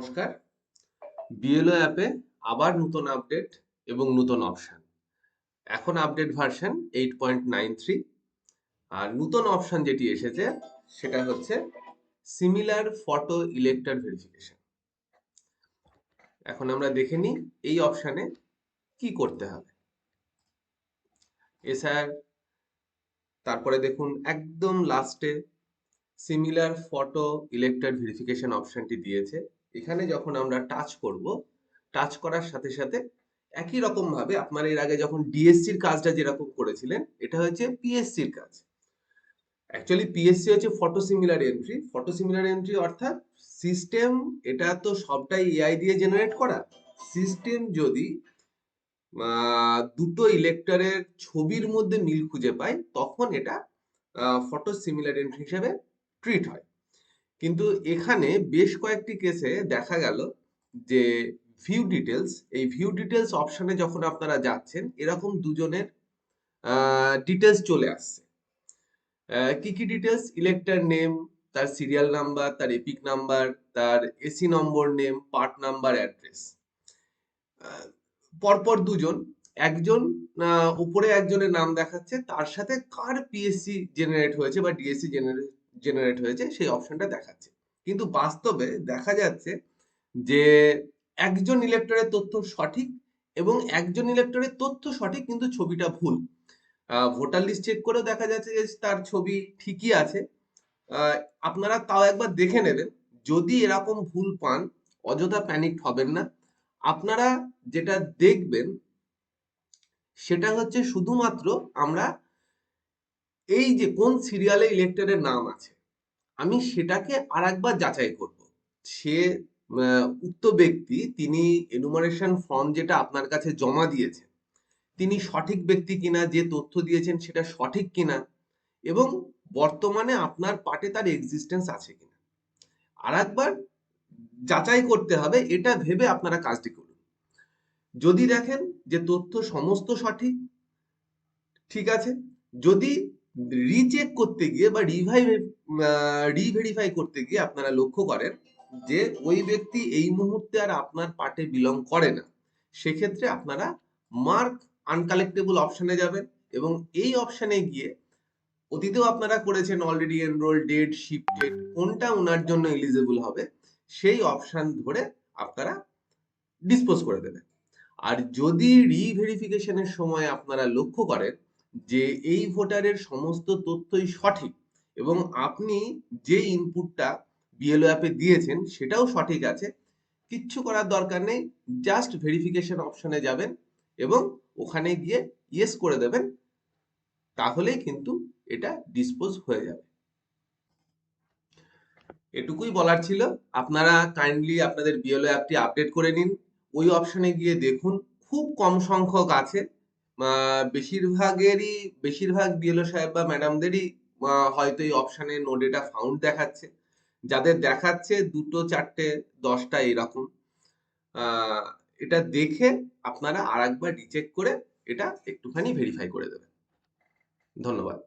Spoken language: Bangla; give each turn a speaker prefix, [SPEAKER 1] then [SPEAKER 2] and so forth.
[SPEAKER 1] নমস্কার। বিএলও অ্যাপে আবার নতুন আপডেট এবং নতুন অপশন। এখন আপডেট ভার্সন 8.93। আর নতুন অপশন যেটি এসেছে সেটা হচ্ছে সিমিলার ফটো ইলেক্টর ভেরিফিকেশন। এখন আমরা দেখে নিই এই অপশনে কি করতে হবে। স্যার, তারপরে দেখুন একদম লাস্টে সিমিলার ফটো ইলেক্টর ভেরিফিকেশন অপশনটি দিয়েছে। এখানে যখন আমরা টাচ করব, টাচ করার সাথে সাথে একই রকম ভাবে আপনার এর আগে যখন ডিএসসির কাজটা যেরকম করেছিলেন, এটা হচ্ছে পিএসসির কাজ। অ্যাকচুয়ালি পিএসসি হচ্ছে photo similar entry. Photo similar entry অর্থাৎ সিস্টেম, এটা তো সবটাই এআই দিয়ে জেনারেট করা। সিস্টেম যদি দুটো ইলেক্টরের ছবির মধ্যে মিল খুঁজে পায়, তখন এটা ফটো সিমিলার এন্ট্রি হিসেবে ট্রিট হয়। কিন্তু এখানে বেশ কয়েকটি কেসে দেখা গেল যে ভিউ ডিটেলস, এই ভিউ ডিটেলস অপশনে যখন আপনারা যাচ্ছেন, এরকম দুজনের ডিটেলস চলে আসছে। কি কি ডিটেলস? ইলেক্টর নেম, তার সিরিয়াল নাম্বার, তার এপিক নাম্বার, তার এসি নম্বর, নেম, পার্ট নাম্বার, অ্যাড্রেস। পরপর দুজন, একজন উপরে একজনের নাম দেখাচ্ছে, তার সাথে কার পিএসসি জেনারেট হয়েছে বা ডিএসসি জেনারেট হয়েছে সেই অপশনটা দেখাচ্ছে। কিন্তু বাস্তবে দেখা যাচ্ছে যে একজন ইলেক্টরের তথ্য সঠিক এবং একজন ইলেক্টরের তথ্য সঠিক কিন্তু ছবিটা ভুল। ভোটার লিস্ট চেক করেও দেখা যাচ্ছে যে তার ছবি ঠিকই আছে। আপনারা তাও একবার দেখে নেবেন। যদি এরকম ভুল পান, অযথা প্যানিক হবেন না। আপনারা যেটা দেখবেন সেটা হচ্ছে শুধুমাত্র আমরা এই যে কোন সিরিয়ালে ইলেক্টরের নাম আছে, আমি সেটাকে আরেকবার যাচাই করব। সে উক্ত ব্যক্তি, তিনি এনুমারেশন ফর্ম যেটা আপনার কাছে জমা দিয়েছে, তিনি সঠিক ব্যক্তি কিনা, যে তথ্য দিয়েছেন সেটা সঠিক কিনা, এবং বর্তমানে আপনার পার্টে তার এক্সিস্টেন্স আছে কিনা আরেকবার যাচাই করতে হবে। এটা ভেবে আপনারা কাজটি করুন। যদি দেখেন যে তথ্য সমস্ত সঠিক, ঠিক আছে। যদি রিচেক করতে গিয়ে বা রিভেরিফাই করতে গিয়ে আপনারা লক্ষ্য করেন যে ওই ব্যক্তি এই মুহূর্তে আর আপনার পার্টে বিলং করে না, সেক্ষেত্রে আপনারা মার্ক আনকালেক্টেবল অপশনে যাবেন এবং এই অপশনে গিয়ে অতীতেও আপনারা করেছেন অলরেডি এনরোল, ডেট, শিফটেড, কোনটা ওনার জন্য এলিজিবল হবে সেই অপশন ধরে আপনারা ডিসপোজ করে দেবেন। আর যদি রিভেরিফিকেশনের সময় আপনারা লক্ষ্য করেন যে এই ভোটারের সমস্ত তথ্যই সঠিক এবং আপনি যে ইনপুটটা বিএলও অ্যাপে দিয়েছেন সেটাও সঠিক আছে, কিচ্ছু করার দরকার নেই। জাস্ট ভেরিফিকেশন অপশনে যাবেন এবং ওখানে গিয়ে ইয়েস করে দেবেন, তাহলেই কিন্তু এটা ডিসপোজ হয়ে যাবে। এটুকুই বলার ছিল। আপনারা কাইন্ডলি আপনাদের বিএলও অ্যাপটি আপডেট করে নিন। ওই অপশনে গিয়ে দেখুন, খুব কম সংখ্যক আছে। বেশিরভাগ বিএলও সাহেব বা ম্যাডামদেরই হয়তো এই অপশনে নো ডেটা ফাউন্ড দেখাচ্ছে। যাদের দেখাচ্ছে 2টো 4টে 10টা এরকম। এটা দেখে আপনারা আরেকবার রিচেক করে এটা একটুখানি ভেরিফাই করে দেবেন। ধন্যবাদ।